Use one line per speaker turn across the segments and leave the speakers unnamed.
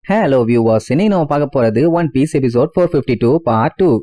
Hello viewers, இன்னைக்கு நம்ம பார்க்க போறது One Piece episode 452 part 2.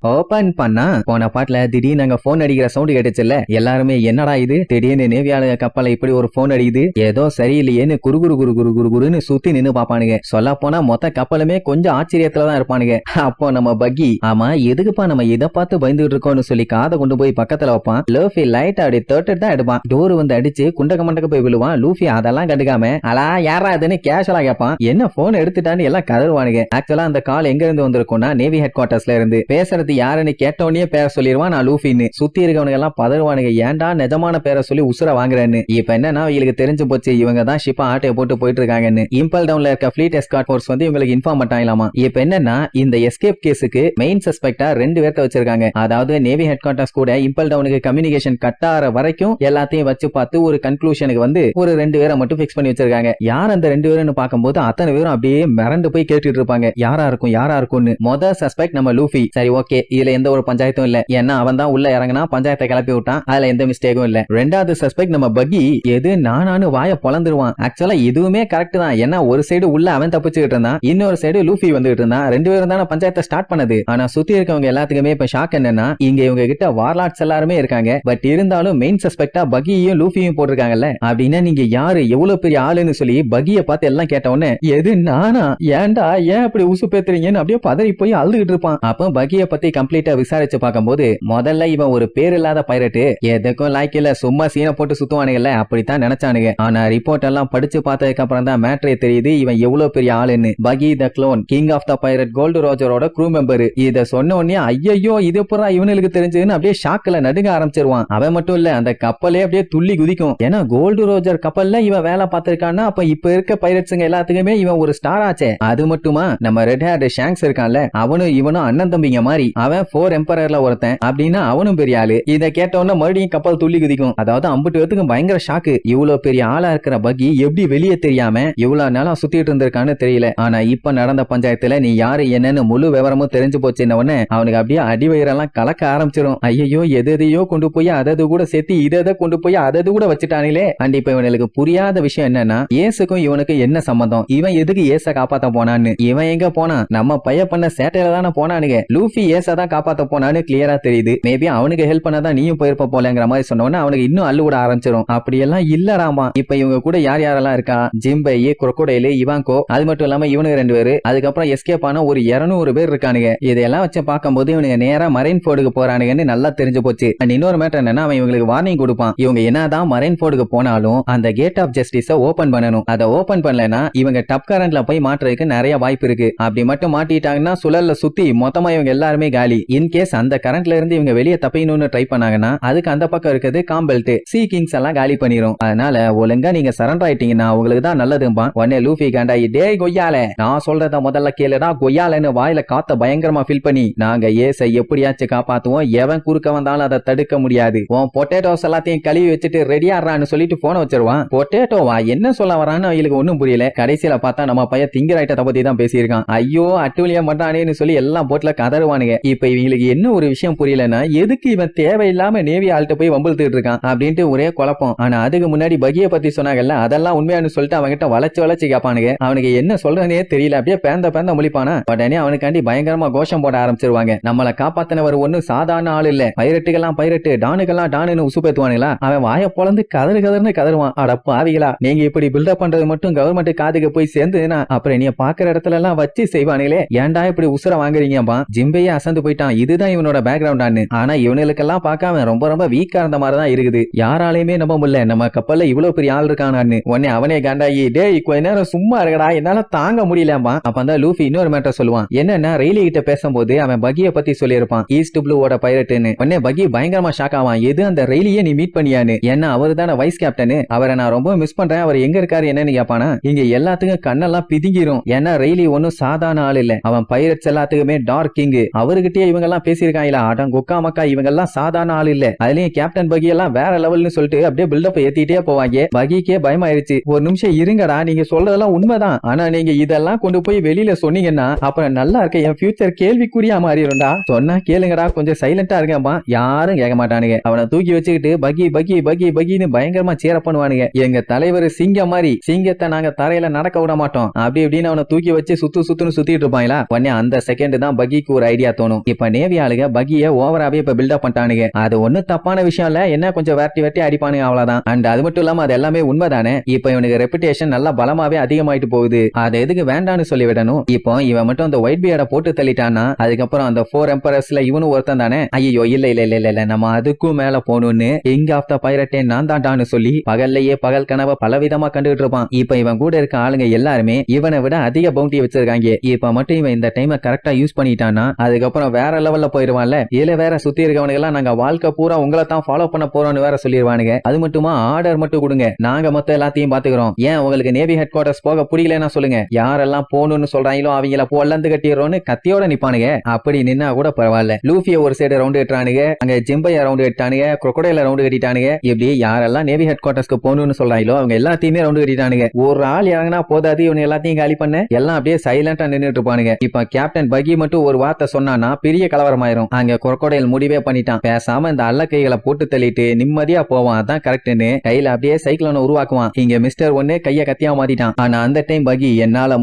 Open பண்ணா போன பாட்டுல திடீர்னு அங்க போன் அடிக்கிற சவுண்ட் கேட்டுச்சுல்ல. எல்லாருமே என்னடா இது திடீர்னு நேவியாள கப்பல இப்படி ஒரு போன் அடிக்குது, ஏதோ சரியில்லையேன்னு குறுகுறுன்னு சுத்தி நின்னு பாப்பானுங்க. சொல்ல போனா மொத்த கப்பலுமே கொஞ்சம் ஆச்சரியத்துலதான் இருப்பானுங்க. அப்போ நம்ம பக்கி, ஆமா எதுக்குப்பா நம்ம இதை பார்த்து பயந்துகிட்டு இருக்கோம்னு சொல்லி காதை கொண்டு போய் பக்கத்துல வைப்பான். லூஃபி லைட் அப்படி தேர்ட்டு தான் எடுப்பான். டோர் வந்து அடிச்சு குண்டக்க மண்டக்க போய் விழுவான். லூஃபி அதெல்லாம் கண்டுக்காம அலா யாரா அதுன்னு கேஷுவலா கேட்பான். என்ன போன் எடுத்துட்டான்னு எல்லாம் கதறுவானுங்க. ஆக்சுவலா அந்த கால் எங்க இருந்து வந்திருக்கும்னா நேவி ஹெட் குவார்டர்ஸ்ல இருந்து. பேசுறது யாருன்னு கேட்டோன்னே பேர சொல்லிடுவான் நான் லூஃபின்னு. சுத்தி இருக்கவனுங்க எல்லாம் பதறுவானுங்க, ஏன்டா நிஜமான பேரை சொல்லி உசுர வாங்குறேன்னு. இப்ப என்னன்னா இவங்களுக்கு தெரிஞ்சு போச்சு இவங்க தான் ஷிப்பா ஆட்டையை போட்டு போயிட்டு இருக்காங்கன்னு. இம்பல் டவுன்ல இருக்க ஃபிளீட் எஸ்கார்ட் ஃபோர்ஸ் வந்து இவங்களுக்கு இன்ஃபார்ம் பண்ணாங்களாமா. இப்ப என்னன்னா இந்த எஸ்கேப் கேஸுக்கு மெயின் சஸ்பெக்டா 2 பேர்த்த வச்சிருக்காங்க. அதாவது நேவி ஹெட் குவார்டர்ஸ் கூட இம்பல் டவுனுக்கு கம்யூனிகேஷன் கட் ஆற வரைக்கும் எல்லாத்தையும் வச்சு பார்த்து ஒரு கன்க்ளூஷனுக்கு வந்து ஒரு 2 பேரை மட்டும் பிக்ஸ் பண்ணி வச்சிருக்காங்க. யார் அந்த 2 பேருன்னு பார்க்கும்போது அத்தனை பேரும் அப்படியே மிரண்டு போய் கேட்டுட்டு இருப்பாங்க, யாரா இருக்கும்னு. மொதல் சஸ்பெக்ட் நம்ம லூஃபி. சரி ஓகே, இதுல எந்த ஒரு பஞ்சாயத்தும் இல்ல, ஏன்னா அவன் தான் உள்ள இறங்கினா பஞ்சாயத்தை கிளப்பி விட்டான், அதுல எந்த மிஸ்டேக்கும் இல்ல. 2வது சஸ்பெக்ட் நம்ம பக்கி. எது நானானு வாய பொளந்துருவான். ஆக்சுவலா இதுவுமே கரெக்ட் தான், ஏன்னா ஒரு சைடு உள்ள அவன் தப்பிச்சுக்கிட்டு இருந்தான், இன்னொரு சைடு லூஃபி வந்துகிட்டு இருந்தான். 2 பேரும் தானே பஞ்சாயத்தை ஸ்டார்ட் பண்ணது. ஆனா சுத்தி இருக்கவங்க எல்லாத்துக்குமே இப்ப ஷாக் என்னன்னா இங்க இவங்க கிட்ட வார்லாட்ஸ் எல்லாருமே இருக்காங்க, பட் இருந்தாலும் மெயின் சஸ்பெக்டா பக்கியையும் லூஃபியும் போட்டிருக்காங்கல்ல. அப்படின்னா நீங்க யாரு எவ்வளவு பெரிய ஆளுன்னு சொல்லி பக்கிய பார்த்து எல்லாம் கேட்ட உடனே எது நானா, ஏன்டா ஏன் அப்படி உசு பேத்துறீங்கன்னு அப்படியே பதறி போய் அழுதுகிட்டு இருப்பான். அப்ப பக்கிய பத்தி கம்ப்ளீட்டா விசாரிச்சு பார்க்கும்போது முதல்ல இவன் ஒரு பேர் இல்லாத பைரட்டு, எதுக்கும் லாய்க்கில சும்மா சீனை போட்டு சுத்துவானுங்கல்ல, அப்படித்தான் நினைச்சானுங்க. ஆனா ரிப்போர்ட் எல்லாம் படிச்சு பார்த்ததுக்கு அப்புறம் தான் மேட்ரே தெரியுது இவன் எவ்வளவு பெரிய ஆளுன்னு. Buggy the clown, king of the pirate, gold ரோஜரோட க்ரூ மெம்பர். இத சொன்ன உடனே ஐயோ இது புறா இவனுக்கு தெரிஞ்சதுன்னு அப்படியே ஷாக்ல நடுங்க ஆரம்பிச்சிருவான். அவன் மட்டும் இல்ல, அந்த கப்பலே அப்படியே துள்ளி குதிக்கும். ஏன்னா கோல்டு ரோஜர் கப்பல்ல இவன் வேலை பார்த்திருக்கான்னா அப்ப இப்ப இருக்க பைரட்ஸுங்க எல்லாத்துக்குமே இவன் ஒரு ஸ்டார் ஆச்சே. அது மட்டுமா நம்ம ரெட் ஹேர் ஷாங்க்ஸ் இருக்கான்ல, அவனும் இவனும் அண்ணன் தம்பிங்க மாதிரி. அவன் 4 எம்பரர்ல ஒருத்தன் அப்படின்னா அவனும் பெரிய ஆளு. இத கேட்டவன மறுபடியும் கப்பல் துள்ளி குதிக்கும். அதாவது 50 பேத்துக்கு பயங்கர ஷாக்கு. இவ்வளவு பெரிய ஆளா இருக்கிற பக்கி எப்படி வெளியே தெரியாம இவ்வளவு நாளா சுத்திட்டு இருந்திருக்கான்னு தெரியல. ஆனா இப்ப நடந்த பஞ்சாயத்துல நீ யாரு என்னன்னு முழு விவரமும் தெரிஞ்சு போச்சுன்னவன அவனுக்கு அப்படியே அடிவயிறெல்லாம் கலக்க ஆரம்பிச்சிடும். ஐயோ எதையோ கொண்டு போய் அதது கூட சேர்த்து இதை கொண்டு போய் அதது கூட வச்சுட்டானிலே. அண்ட் இப்ப இவனுக்கு புரியாத விஷயம் என்னன்னா ஏசுக்கும் இவனுக்கு என்ன சம்பந்தம், இவன் எதுக்கு ஏச காப்பாத்த போனான்னு. இவன் எங்க போனா நம்ம பைய பண்ண சேட்டையில தானே போனானுங்க. லூஃபி ஏச தான் காப்பாத்த போனான்னு கிளியரா தெரியுது. மேபி அவனுக்கு ஹெல்ப் பண்ணாதான் நீயும் போயிருப்ப போலங்கிற மாதிரி சொன்னவன அவனுக்கு இன்னும் அள்ளு விட ஆரம்பிச்சிடும். அப்படியெல்லாம் இல்லடாமா. இப்ப இவங்க கூட யார் யாரெல்லாம் இருக்கா, ஜிம்பை, குரோக்கோடைல், இவாங்கோ, அது மட்டும் இல்லாம இவனுக்கு 2 பேரு, அதுக்கப்புறம் எஸ்கேப் ஆன ஒரு 200 பேர் இருக்கானுங்க. இதெல்லாம் வச்சு பார்க்கும்போது இவனுங்க நேரா மரைன் போர்டுக்கு போறானுங்கன்னு நல்லா தெரிஞ்சு போச்சு. அண்ட் இன்னொரு மேட்டர் என்னன்னா அவன் இவங்களுக்கு வார்னிங் கொடுப்பான். இவங்க என்னதான் மரைன் போர்டுக்கு போனாலும் அந்த கேட் ஆஃப் ஜஸ்டிஸ ஓபன் பண்ணணும். அதை ஓபன் பண்ணலனா இவங்க டப் கரண்ட்ல போய் மாட்டுறதுக்கு நிறைய வாய்ப்பு இருக்கு. அப்படி மட்டும் மாட்டிட்டாங்கன்னா சுழல்ல சுத்தி மொத்தமா இவங்க எல்லாருமே காலி. இன்கேஸ் அந்த கரண்ட்ல இருந்து இவங்க வெளியே தப்பிக்கணும்னு ட்ரை பண்ணாங்கன்னா அதுக்கு அந்த பக்கம் இருக்கிறது காம்பெல்ட், சீ கிங்ஸ் எல்லாம் காலி பண்ணிரும். அதனால ஒழுங்கா நீங்க சரண்டர் ஆயிட்டீங்கன்னா உங்களுக்கு தான் நல்லதும்பா. உடனே லூஃபி காண்டாயி, டேய் கொய்யாலே நான் சொல்றத முதல்ல கேளுடா கொய்யாலன்னு வாயில காத்த பயங்கரமா ஃபில் பண்ணி, நாங்க ஏசை எப்படியாச்சும் காப்பாத்துவோம், எவன் குறுக்க வந்தாலும் அதை தடுக்க முடியாது. உன் பொட்டேட்டோஸ் எல்லாத்தையும் கழுவி வச்சுட்டு ரெடியாடுறான்னு சொல்லிட்டு போன வச்சிருவான். பொட்டேட்டோவா என்ன சொல்ல வரான்னு அவங்களுக்கு ஒண்ணும் புரியல. கடைசியில பார்த்தா நம்ம பையன் திங்கர் ஐட்டத்தை பத்தி தான் பேசியிருக்கான். ஐயோ அட்டுவலியா மாட்டானேன்னு சொல்லி எல்லாம் போட்ல கதறுவானுங்க. இப்ப இவங்களுக்கு என்ன ஒரு விஷயம் புரியலன்னா எதுக்கு இவன் தேவையில்லாம நேவி ஆள்கிட்ட போய் வம்பிழுத்துட்டு இருக்கான் அப்படின்ட்டு ஒரே குழப்பம். ஆனா அதுக்கு முன்னாடி பகிய பத்தி சொன்னாங்கல்ல, அதெல்லாம் உண்மையானு சொல்லிட்டு அவன்கிட்ட வளைச்சு கேட்பானுங்க. அவனுக்கு என்ன சொல்றனே தெரியல, அப்படியே பேந்த முழிப்பானா. உடனே அவனுக்காண்டி பயங்கரமா கோஷம் போட ஆரம்பிச்சிருவாங்க. நம்மளை காப்பாத்தினவர் ஒண்ணு சாதாரண ஆள் இல்ல, பைரட்டுக்கெல்லாம் பைரட்டு, டானுக்கெல்லாம் டானுன்னு உசு பேத்துவானுங்களா. அவன் வாய பொளந்து கதறுன்னு கதறுவான். அட பாவிகளா, நீங்க இப்படி பில்டப் பண்றது மட்டும் கவர்மெண்ட் காதுக்கு போய் சேர்ந்துனா அப்புறம் நீ பாக்குற இடத்துல எல்லாம் வச்சு செய்வானுங்களே, ஏன்டா இப்படி உசுர வாங்குறீங்கப்பா. ஜிம்பையே அசந்து போயிட்டான். இதுதான் இவனோட பேக்ரவுண்ட். ஆனா இவனுக்கெல்லாம் பார்க்காம ரொம்ப வீக்கா இருந்த மாதிரி தான் இருக்குது. யாராலையுமே நம்ப முடியல நம்ம கப்பல்ல இவ்வளவு பெரிய ஆள் இருக்கானு. உடனே அவனே காண்டாயி, டேய் கொஞ்ச நேரம் சும்மா இருக்கடா, என்னால தாங்க முடியலமா. அப்பதான் லூஃபி இன்னொரு மேட்டர் சொல்லுவான். என்னன்னா ரெய்லி கிட்ட பேசும்போது அவன் பகிய பத்தி சொல்லியிருப்பான், ஈஸ்ட் ப்ளூவோட பைரட்னு. உடனே பகி பயங்கரமா ஷாக் ஆவான், எது அந்த ரெய்லியே நீ மீட் பண்ணியான்னு. ஏன்னா அவரு தானே வைஸ் கேப்டன், அவரை நான் ரொம்ப மிஸ் பண்றேன், அவர் எங்க இருக்காரு என்னன்னு கேப்பானா. இங்க எல்லாத்துக்கும் கண்ணெல்லாம் பிதுங்கிரும். ஏன்னா ரெய்லி ஒன்னும் சாதாரண ஆள் இல்ல, அவன் பைரட்ஸ் எல்லாத்துக்குமே டார்க் கிங். அவரு அவர்கிட்டயே இவங்க எல்லாம் பேசியிருக்காங்களா, அடங்கொக்கா மக்கா இவங்க எல்லாம் சாதாரண ஆள் இல்ல. அதுலயும் கேப்டன் பகி எல்லாம் வேற லெவல்னு சொல்லிட்டு அப்படியே பில்டப் ஏத்திட்டே போவாங்க. பகிக்கே பயமாயிருச்சு. ஒரு நிமிஷம் இருங்கடா, நீங்க சொல்றதெல்லாம் உண்மைதான், ஆனா நீங்க இதெல்லாம் கொண்டு போய் வெளியில சொன்னீங்கன்னா அப்புறம் நல்லா இருக்க என் ஃபியூச்சர் கேள்விக்குறியா மாறிடும்டா. சொன்னா கேளுங்கடா, கொஞ்சம் சைலண்டா இருக்கேன்பா. யாரும் கேட்க மாட்டானுங்க. அவனை தூக்கி வச்சுக்கிட்டு பகி பகி பகி பகின்னு பயங்கரமா சேர பண்ணுவானுங்க. எங்க தலைவர் சிங்கம் மாதிரி, சிங்கத்தை நாங்க தரையில நடக்க விட மாட்டோம் அப்படி இப்படின்னு அவனை தூக்கி வச்சு சுத்துன்னு சுத்திட்டு இருப்பாங்களா. உடனே அந்த செகண்ட் தான் பகிக்கு ஒரு ஐடியா தோணும். இப்ப நேவி ஆளுங்க பகிய ஓவராவே இப்ப பில்டப் பண்ணிட்டானுங்க. அது ஒண்ணு தப்பான விஷயம் இல்ல, என்ன கொஞ்சம் வெட்டி வெட்டி அடிப்பானுங்க அவ்வளவுதான். அண்ட் அது மட்டும் இல்லாம அது எல்லாமே உண்மைதானே. இப்ப இவனுக்கு ரெப்புடேஷன் நல்லா பலமாவே அதிகமாயிட்டு போகுது. அது எதுக்கு வேண்டான்னு சொல்லி விடணும். இப்போ இவன் மட்டும் அந்த ஒயிட் பியர்ட போட்டு தள்ளிட்டானா அதுக்கப்புறம் அந்த 4 எம்பரர்ஸ்ல இவனும் ஒருத்தன் தானே. ஐயோ இல்ல இல்ல இல்ல இல்ல நம்ம அதுக்கும் மேல போகணும்னு கிங் ஆஃப் த பைரட்டே நான் தான்டான்னு சொல்லி பகல்லையே பகல் கனவை பலவிதமா கண்டுகிட்டு இருப்பான். இப்ப இவன் கூட இருக்க ஆளுங்க எல்லாருமே இவனை விட அதிக பவுண்டி வச்சிருக்காங்க. இப்ப மட்டும் இவன் இந்த டைமை கரெக்டா யூஸ் பண்ணிட்டானா அதுக்கப்புறம் வேற லெவல்ல போயிருவான்ல. இதுல வேற சுத்தி இருக்கவனுங்க எல்லாம் நாங்க வாழ்க்கை பூரா உங்களை தான் ஃபாலோ பண்ண போறோம்னு வேற சொல்லிடுவானுங்க. அது மட்டுமா ஆர்டர் மட்டும் கொடுங்க, நாங்க மொத்தம் எல்லாத்தையும் பாத்துக்கிறோம். ஏன் உங்களுக்கு நேவி ஹெட் குவார்டர்ஸ் போக பிடிக்கலன்னா சொல்லுங்க, யாரெல்லாம் போகணும்னு சொல்றாங்களோ அவங்கள பொல்லந்து கட்டிடுறோம்னு கத்தியோட நிப்பானுங்க. அப்படி நின்னா கூட பரவாயில்ல. லூஃபிய ஒரு சைடு ரவுண்ட் கட்டுறானுங்க, அங்க ஜிம்பைய ரவுண்ட் கட்டானுங்க, crocodile ரவுண்ட் கட்டிட்டானுங்க. இப்படி யாரெல்லாம் நேவி ஹெட் குவார்டர்ஸ்க்கு போகணும்னு சொல்றாங்களோ அவங்க எல்லாத்தையுமே ரவுண்ட் கட்டிட்டானுங்க. ஒரு ஆள் இறங்கினா போதாது இவங்க எல்லாத்தையும் காலி பண்ண எல்லாம் அப்படியே சைலண்டா நின்னுட்டு இருப்பானுங்க. இப்ப கேப்டன் பகி மட்டும் ஒரு வார்த்தை சொன்னானா பெரிய கலவரமாயிரும். அங்க crocodile முடிவே பண்ணிட்டான், பேசாம இந்த அல்ல கைகளை போட்டு தள்ளிட்டு நிம்மதியா போவான், அதான் கரெக்ட்னு கையில அப்படியே சைக்கிளோனை உருவாக்குவான். இங்க மிஸ்டர் ஒன்னு கைய கத்தியா மாத்திட்டான். ஆனா அந்த டைம் பகி என்னால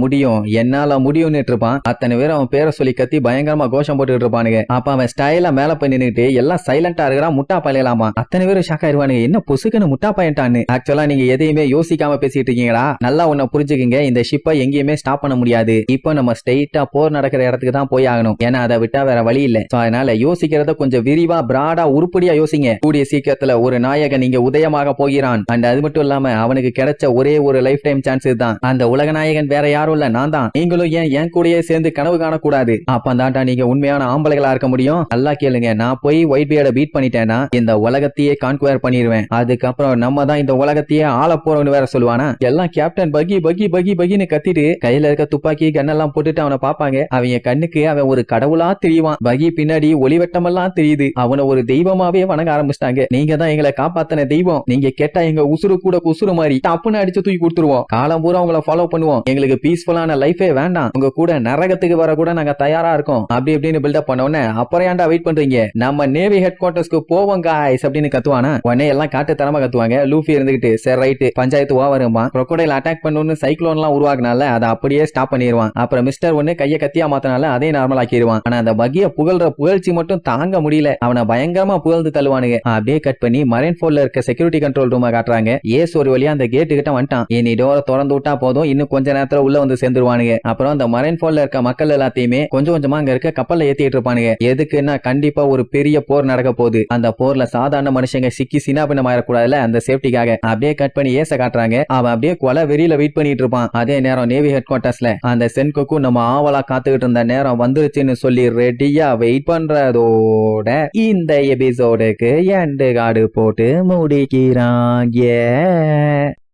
முடியும்னு இருப்பான். அத்தனை பேர் அவன் பேரை சொல்லி கத்தி பயங்கரமா கோஷம் போட்டுட்டு இருப்பானுங்க. அப்ப அவன் ஸ்டைலா மேல போய் நின்னுட்டு எல்லாம் சைலண்டா இருக்கிறான், முட்டா பழையலாமா. அத்தனை பேரும் ஷாக் ஆயிருவானுங்க, என்ன பொசுக்குன்னு முட்டா பையன்டான்னு. ஆக்சுவலா நீங்க எதையுமே யோசிக்காம பேசிட்டு இருக்கீங்களா, நல்லா உன்ன புரிஞ்சுக்குங்க. இந்த ஷிப்பை எங்கேயுமே ஸ்டாப் பண்ண முடியாது. இப்போ நம்ம ஸ்ட்ரெயிட்டா போர் நடக்கிற இடத்துக்கு தான் போய் ஆகணும், ஏன்னா அதை விட்டா வேற வழி இல்ல. அதனால யோசிக்கிறத கொஞ்சம் விரிவா பிராடா உருப்படியா யோசிங்க. கூடிய சீக்கிரத்துல ஒரு நாயகன் இங்க உதயமாக போகிறான். அண்ட் அது மட்டும் இல்லாம அவனுக்கு கிடைச்ச ஒரே ஒரு லைஃப் டைம் சான்ஸ் தான். அந்த உலக நாயகன் வேற யாரும் இல்ல, நான் தான். நீங்களும் ஏன் என் கூடயே சேர்ந்து கனவு காணக்கூடாது? அப்பந்தாண்டா நீங்க உண்மையான ஆம்பளைகளா இருக்க முடியும். நல்லா கேளுங்க, நான் போய் ஒயிட் பியர்ட பீட் பண்ணிட்டேன்னா இந்த உலகத்தையே கான்குயர் பண்ணிடுவேன். அதுக்கப்புறம் நம்ம தான் இந்த உலகத்தையே ஆள போறோம்னு வேற சொல்லுவானா. எல்லாம் கேப்டன் பகி பகி பகி பகின்னு கத்திட்டு கையில இருக்க துப்பாக்கி கண்ணெல்லாம் போட்டுட்டு அவனை பாப்பாங்க. அவங்க கண்ணுக்கு அவன் ஒரு கடவுளா தெரியுவான். பகி பின்னாடி ஒளிவட்டமெல்லாம் தெரியுது. அவனை ஒரு தெய்வமாவே வணங்க ஆரம்பிச்சிட்டாங்க. நீங்க தான் எங்களை காப்பாத்தின தெய்வம், நீங்க கேட்டா எங்க உசுறு கூட குசுறு மாதிரி டப்புன்னு அடிச்சு தூக்கி கொடுத்துருவோம். காலம் பூரா உங்களை ஃபாலோ பண்ணுவோம். எங்களுக்கு பீஸ்ஃபுல்லான லைஃபே வேண்டாம், உங்க கூட நரகத்துக்கு வர கூட நாங்க தயாரா இருக்கோம். அப்படி இப்படின்னு பில்டப் பண்ணோன்னு அப்புறம் ஏன்டா வெயிட் பண்றீங்க, நம்ம நேவி ஹெட் குவார்டர்ஸ்க்கு போவோம் गाइस அப்படின்னு கத்துவானா. உடனே எல்லாம் காட்டு தரமா கத்துவாங்க. லூஃபி இருந்துகிட்டு சரி ரைட் பஞ்சாயத்து ஓவருமா, crocodile அட்டாக் பண்ணணும்னு சைக்ளோன் எல்லாம் உருவாக்குனால அதை அப்படியே ஸ்டாப் பண்ணிடுவான். அப்புறம் மிஸ்டர் ஒன்னு கைய கத்தியா மாத்தினால அதே நார்மல் ஆக்கிடுவான். ஆனா அந்த பகிய புகழ்ற புகழ்ச்சி மட்டும் தாங்க முடியல, அவனை பயங்கரமா புகழ்ந்து தள்ளுவானுங்க. அப்படியே கட் பண்ணி மரைன் போர்ட்ல இருக்க செக்யூரிட்டி கண்ட்ரோல் ரூமை காட்டுறாங்க. ஏஸ் ஒரு வழியா அந்த கேட்டு கிட்ட வந்துட்டான். இனி டோரை திறந்து விட்டா போதும், இன்னும் கொஞ்ச நேரத்துல உள்ள வந்து சேர்ந்துருவானுங்க. அப்புறம் அந்த மரைன் போர்ட்ல இருக்க மக்கள் எல்லாத்தையுமே கொஞ்சம் கொஞ்சமா அங்க இருக்க கப்பல்ல ஏத்திட்டு இருப்பானுங்க. எதுக்குன்னா கண்டிப்பா ஒரு பெரிய போர் நடக்க போகுது. அந்த போர்ல சாதாரண மனுஷங்க சிக்கி சின்னாபின்னம் ஆயிடக்கூடாதுல, அந்த சேஃப்டிக்காக. அப்படியே கட் பண்ணி ஏச காட்டுறாங்க. அவன் அப்படியே கொலை வெறியில வெயிட் பண்ணிட்டு இருப்பான். அதே நேரம் நேவி ஹெட் குவார்டர்ஸ்ல அந்த சென்கோக்கு நம்ம ஆவலா காத்துக்கிட்டு இருந்த நேரம் வந்துருச்சுன்னு சொல்லி ரெடியா வெயிட் பண்றதோட இந்த எபிசோடுக்கு எண்டு கார்டு போட்டு முடிக்கிறாங்க.